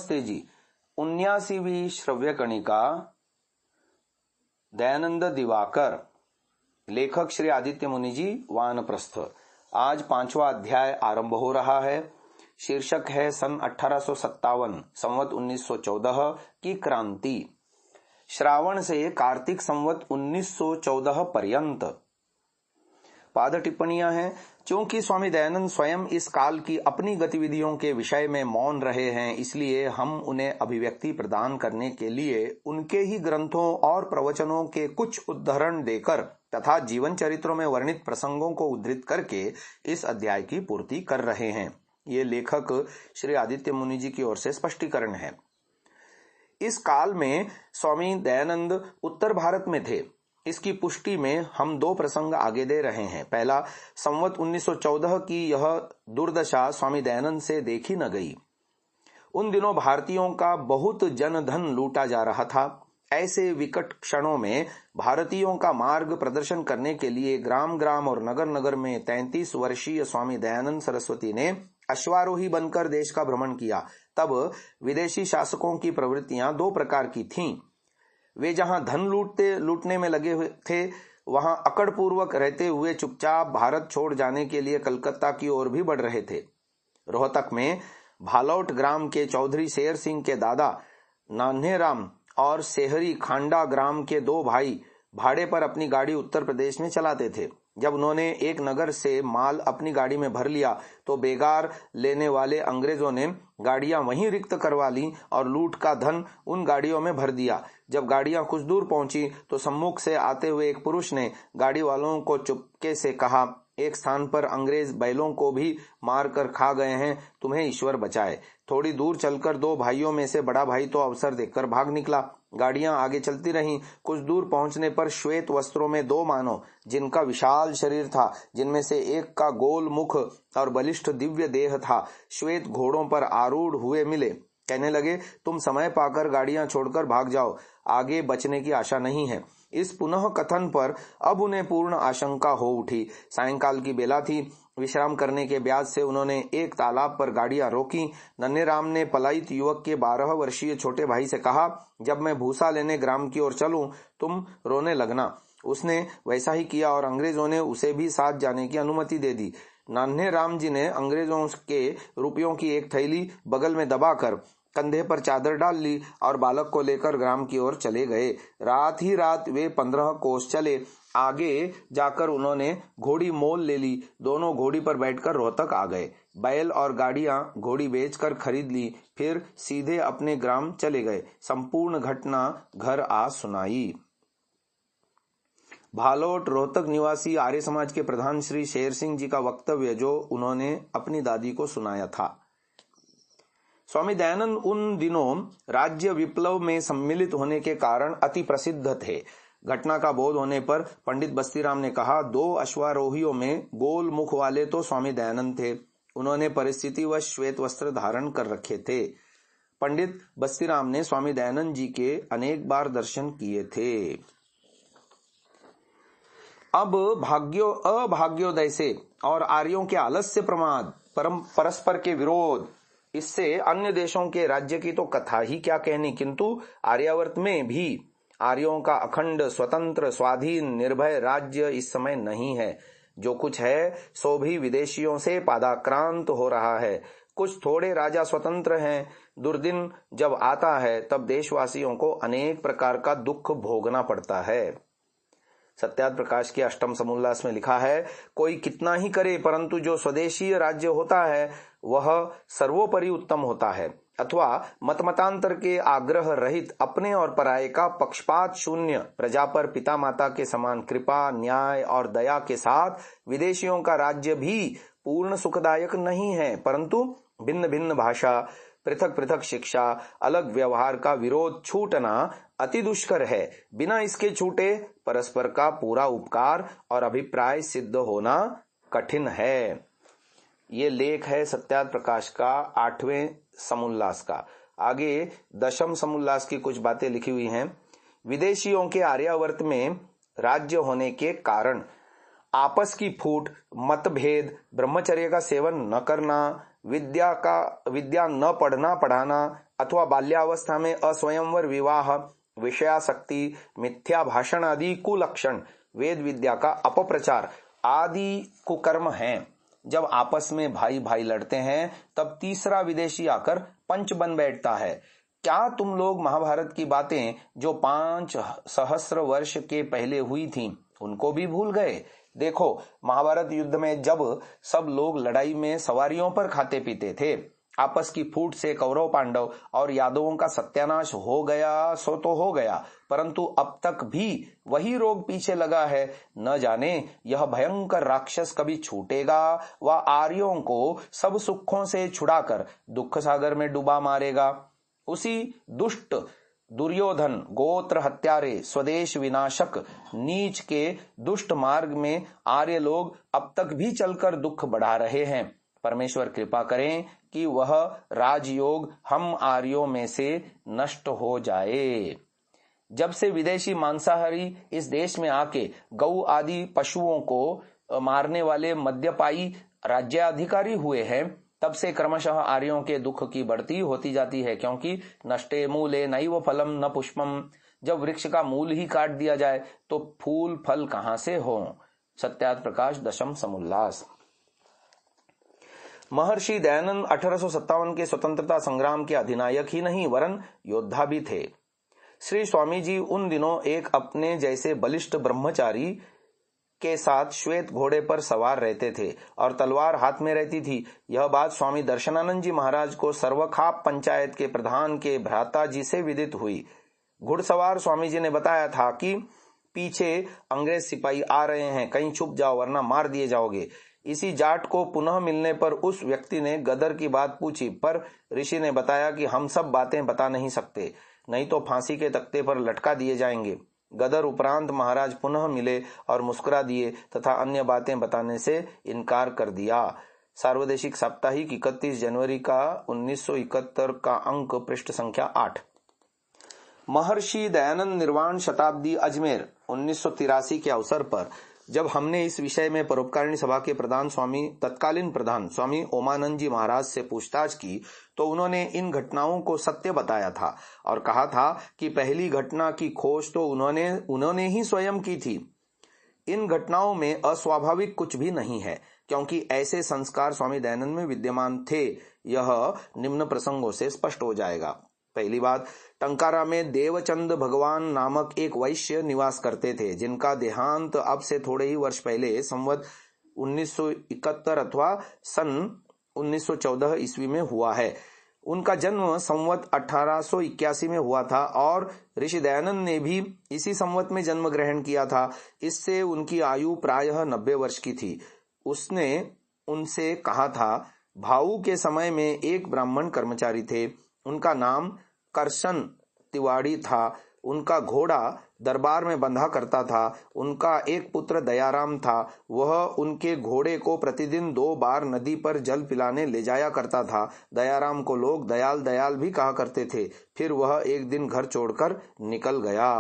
नमस्ते जी। 79वीं श्रव्य कणिका, दयानंद दिवाकर, लेखक श्री आदित्य मुनि जी, वानप्रस्थ। आज 5वां अध्याय आरंभ हो रहा है। शीर्षक है सन 1857 संवत 1914 की क्रांति। श्रावण से कार्तिक संवत 1914 पर्यंत। पाद टिप्पणियां हैं। क्योंकि स्वामी दयानंद स्वयं इस काल की अपनी गतिविधियों के विषय में मौन रहे हैं, इसलिए हम उन्हें अभिव्यक्ति प्रदान करने के लिए उनके ही ग्रंथों और प्रवचनों के कुछ उद्धरण देकर तथा जीवन चरित्रों में वर्णित प्रसंगों को उद्धृत करके इस अध्याय की पूर्ति कर रहे हैं। ये लेखक श्री आदित्य मुनि जी की ओर से स्पष्टीकरण है। इस काल में स्वामी दयानंद उत्तर भारत में थे। इसकी पुष्टि में हम दो प्रसंग आगे दे रहे हैं। पहला, संवत 1914 की यह दुर्दशा स्वामी दयानंद से देखी न गई। उन दिनों भारतीयों का बहुत जन धन लूटा जा रहा था। ऐसे विकट क्षणों में भारतीयों का मार्ग प्रदर्शन करने के लिए ग्राम ग्राम और नगर नगर में 33 वर्षीय स्वामी दयानंद सरस्वती ने अश्वारोही बनकर देश का भ्रमण किया। तब विदेशी शासकों की प्रवृत्तियां दो प्रकार की थीं। वे जहां धन लूटने में लगे हुए थे, वहां अकड़पूर्वक रहते हुए चुपचाप भारत छोड़ जाने के लिए कलकत्ता की ओर भी बढ़ रहे थे। रोहतक में भालौट ग्राम के चौधरी शेर सिंह के दादा नान्हेराम और सेहरी खांडा ग्राम के दो भाई भाड़े पर अपनी गाड़ी उत्तर प्रदेश में चलाते थे। जब उन्होंने एक नगर से माल अपनी गाड़ी में भर लिया तो बेगार लेने वाले अंग्रेजों ने गाड़ियां वहीं रिक्त करवा ली और लूट का धन उन गाड़ियों में भर दिया। जब गाड़ियां कुछ दूर पहुंची तो सम्मुख से आते हुए एक पुरुष ने गाड़ी वालों को चुपके से कहा, एक स्थान पर अंग्रेज बैलों को भी मार कर खा गए हैं, तुम्हें ईश्वर बचाए। थोड़ी दूर चलकर दो भाइयों में से बड़ा भाई तो अवसर देखकर भाग निकला। गाड़ियां आगे चलती रहीं। कुछ दूर पहुंचने पर श्वेत वस्त्रों में दो मानव, जिनका विशाल शरीर था, जिनमें से एक का गोल मुख और बलिष्ठ दिव्य देह था, श्वेत घोड़ों पर आरूढ़ हुए मिले। कहने लगे, तुम समय पाकर गाड़ियां छोड़कर भाग जाओ, आगे बचने की आशा नहीं है। इस पुनः कथन पर अब उन्हें पूर्ण आशंका हो उठी। सायंकाल की बेला थी। विश्राम करने के ब्याज से उन्होंने एक तालाब पर गाड़ियां रोकी। नन्हेराम ने पलायित युवक के 12 वर्षीय छोटे भाई से कहा, जब मैं भूसा लेने ग्राम की ओर चलूं, तुम रोने लगना। उसने वैसा ही किया और अंग्रेजों ने उसे भी साथ जाने की अनुमति दे दी। नन्हेराम जी ने अंग्रेजों के रुपयों की एक थैली बगल में दबाकर कंधे पर चादर डाल ली और बालक को लेकर ग्राम की ओर चले गए। रात ही रात वे 15 कोस चले। आगे जाकर उन्होंने घोड़ी मोल ले ली। दोनों घोड़ी पर बैठकर रोहतक आ गए। बैल और गाड़ियां घोड़ी बेचकर खरीद ली। फिर सीधे अपने ग्राम चले गए। संपूर्ण घटना घर आ सुनाई। भालौट रोहतक निवासी आर्य समाज के प्रधान श्री शेर सिंह जी का वक्तव्य, जो उन्होंने अपनी दादी को सुनाया था। स्वामी दयानंद उन दिनों राज्य विप्लव में सम्मिलित होने के कारण अति प्रसिद्ध थे। घटना का बोध होने पर पंडित बस्तीराम ने कहा, दो अश्वारोहियों में गोल मुख वाले तो स्वामी दयानंद थे। उन्होंने परिस्थिति व श्वेत वस्त्र धारण कर रखे थे। पंडित बस्तीराम ने स्वामी दयानंद जी के अनेक बार दर्शन किए थे। अब अभाग्योदय से और आर्यों के आलस्य प्रमाद, परस्पर के विरोध, इससे अन्य देशों के राज्य की तो कथा ही क्या कहनी, किंतु आर्यावर्त में भी आर्यों का अखंड स्वतंत्र स्वाधीन निर्भय राज्य इस समय नहीं है। जो कुछ है सो भी विदेशियों से पादाक्रांत हो रहा है। कुछ थोड़े राजा स्वतंत्र हैं। दुर्दिन जब आता है तब देशवासियों को अनेक प्रकार का दुख भोगना पड़ता है। सत्यार्थ प्रकाश के अष्टम समोल्लास में लिखा है, कोई कितना ही करे परंतु जो स्वदेशीय राज्य होता है वह सर्वोपरि उत्तम होता है। अथवा मतमतांतर के आग्रह रहित अपने और पराये का पक्षपात शून्य प्रजा पर पिता माता के समान कृपा, न्याय और दया के साथ विदेशियों का राज्य भी पूर्ण सुखदायक नहीं है, परंतु भिन्न भिन्न भाषा, पृथक पृथक शिक्षा, अलग व्यवहार का विरोध छूटना अति दुष्कर है। बिना इसके छूटे परस्पर का पूरा उपकार और अभिप्राय सिद्ध होना कठिन है। ये लेख है सत्यार्थ प्रकाश का 8वें समोल्लास का। आगे 10वें समोल्लास की कुछ बातें लिखी हुई हैं। विदेशियों के आर्यावर्त में राज्य होने के कारण आपस की फूट, मतभेद, ब्रह्मचर्य का सेवन न करना, विद्या न पढ़ना पढ़ाना, अथवा बाल्यावस्था में अस्वयंवर विवाह, विषयासक्ति, मिथ्या भाषण आदि कुलक्षण, वेद विद्या का अपप्रचार आदि कुकर्म हैं। जब आपस में भाई भाई लड़ते हैं तब तीसरा विदेशी आकर पंच बन बैठता है। क्या तुम लोग महाभारत की बातें जो 5 सहस्र वर्ष के पहले हुई थीं उनको भी भूल गए? देखो, महाभारत युद्ध में जब सब लोग लड़ाई में सवारियों पर खाते पीते थे, आपस की फूट से कौरव पांडव और यादवों का सत्यानाश हो गया सो तो हो गया, परंतु अब तक भी वही रोग पीछे लगा है। न जाने यह भयंकर राक्षस कभी छूटेगा व आर्यों को सब सुखों से छुड़ाकर दुख सागर में डुबा मारेगा। उसी दुष्ट दुर्योधन, गोत्र हत्यारे, स्वदेश विनाशक, नीच के दुष्ट मार्ग में आर्य लोग अब तक भी चलकर दुख बढ़ा रहे हैं। परमेश्वर कृपा करें कि वह राजयोग हम आर्यों में से नष्ट हो जाए। जब से विदेशी मांसाहारी इस देश में आके गौ आदि पशुओं को मारने वाले मद्यपायी राज्याधिकारी हुए हैं, तब से क्रमशः आर्यों के दुख की बढ़ती होती जाती है, क्योंकि नष्टे मूले नैव फलम न पुष्पम। जब वृक्ष का मूल ही काट दिया जाए तो फूल फल कहां से हो। सत्यार्थ प्रकाश, दशम समुल्लास। महर्षि दयानंद 1857 के स्वतंत्रता संग्राम के अधिनायक ही नहीं वरन योद्धा भी थे। श्री स्वामी जी उन दिनों एक अपने जैसे बलिष्ठ ब्रह्मचारी के साथ श्वेत घोड़े पर सवार रहते थे और तलवार हाथ में रहती थी। यह बात स्वामी दर्शनानंद जी महाराज को सर्वखाप पंचायत के प्रधान के भ्राता जी से विदित हुई। घुड़सवार स्वामी जी ने बताया था कि पीछे अंग्रेज सिपाही आ रहे हैं, कहीं छुप जाओ वरना मार दिए जाओगे। इसी जाट को पुनः मिलने पर उस व्यक्ति ने गदर की बात पूछी, पर ऋषि ने बताया कि हम सब बातें बता नहीं सकते, नहीं तो फांसी के तख्ते पर लटका दिए जाएंगे। गदर उपरांत महाराज पुनः मिले और मुस्कुरा दिए तथा अन्य बातें बताने से इनकार कर दिया। सार्वदेशिक साप्ताहिक 31 जनवरी का 1971 का अंक, पृष्ठ संख्या 8। महर्षि दयानंद निर्वाण शताब्दी अजमेर 1983 के अवसर पर जब हमने इस विषय में परोपकारिणी सभा के प्रधान स्वामी, तत्कालीन प्रधान स्वामी ओमानंद जी महाराज से पूछताछ की तो उन्होंने इन घटनाओं को सत्य बताया था और कहा था कि पहली घटना की खोज तो उन्होंने ही स्वयं की थी। इन घटनाओं में अस्वाभाविक कुछ भी नहीं है, क्योंकि ऐसे संस्कार स्वामी दयानंद में विद्यमान थे। यह निम्न प्रसंगों से स्पष्ट हो जाएगा। पहली बात, टंकारा में देवचंद भगवान नामक एक वैश्य निवास करते थे, जिनका देहांत अब से थोड़े ही वर्ष पहले संवत 1971 अथवा सन 1914 ईस्वी में हुआ है। उनका जन्म संवत 1881 में हुआ था और ऋषि दयानंद ने भी इसी संवत में जन्म ग्रहण किया था। इससे उनकी आयु प्रायः 90 वर्ष की थी। उसने उनसे कहा था, भाऊ के समय में एक ब्राह्मण कर्मचारी थे, उनका नाम करशन तिवाड़ी था। उनका घोड़ा दरबार में बंधा करता था। उनका एक पुत्र दयाराम था, वह उनके घोड़े को प्रतिदिन 2 बार नदी पर जल पिलाने ले जाया करता था। दयाराम को लोग दयाल दयाल भी कहा करते थे। फिर वह एक दिन घर छोड़कर निकल गया।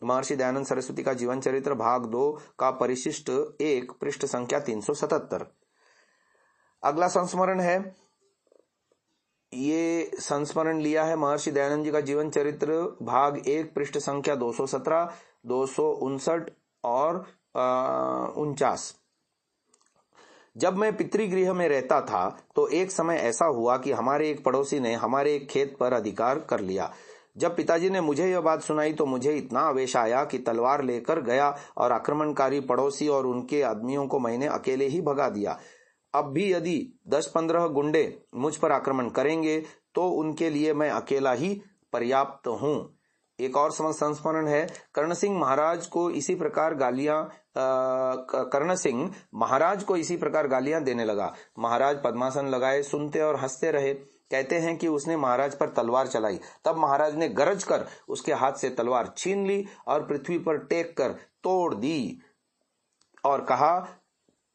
महर्षि दयानंद सरस्वती का जीवन चरित्र भाग 2 का परिशिष्ट 1, पृष्ठ संख्या 377। अगला संस्मरण है, ये संस्मरण लिया है महर्षि दयानंद जी का जीवन चरित्र भाग 1, पृष्ठ संख्या 217, 259 और 49। जब मैं पितृगृह में रहता था तो एक समय ऐसा हुआ कि हमारे एक पड़ोसी ने हमारे एक खेत पर अधिकार कर लिया। जब पिताजी ने मुझे यह बात सुनाई तो मुझे इतना आवेश आया कि तलवार लेकर गया और आक्रमणकारी पड़ोसी और उनके आदमियों को मैंने अकेले ही भगा दिया। अब भी यदि 10-15 गुंडे मुझ पर आक्रमण करेंगे तो उनके लिए मैं अकेला ही पर्याप्त हूं। एक और संस्मरण है, कर्ण सिंह महाराज को इसी प्रकार गालियां देने लगा। महाराज पद्मासन लगाए सुनते और हंसते रहे। कहते हैं कि उसने महाराज पर तलवार चलाई। तब महाराज ने गरज कर उसके हाथ से तलवार छीन ली और पृथ्वी पर टेक कर तोड़ दी और कहा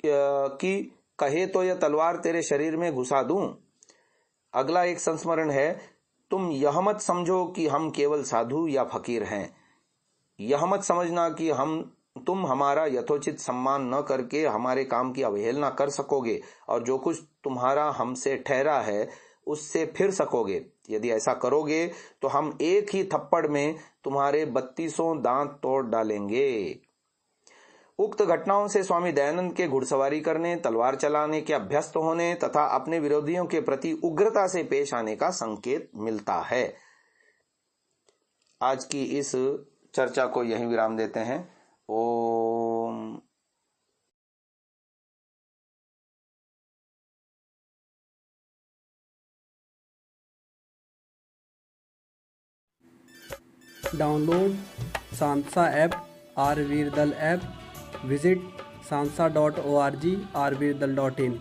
कि कहे तो यह तलवार तेरे शरीर में घुसा दूं। अगला एक संस्मरण है, तुम यह मत समझो कि हम केवल साधु या फकीर हैं। यह मत समझना कि तुम हमारा यथोचित सम्मान न करके हमारे काम की अवहेलना कर सकोगे और जो कुछ तुम्हारा हमसे ठहरा है उससे फिर सकोगे। यदि ऐसा करोगे तो हम एक ही थप्पड़ में तुम्हारे 32 दांत तोड़ डालेंगे। उक्त घटनाओं से स्वामी दयानंद के घुड़सवारी करने, तलवार चलाने के अभ्यस्त होने तथा अपने विरोधियों के प्रति उग्रता से पेश आने का संकेत मिलता है। आज की इस चर्चा को यहीं विराम देते हैं। ओम। डाउनलोड सांसा ऐप, आरवीरदल ऐप, विजिट sansa.org, rvirdal.in।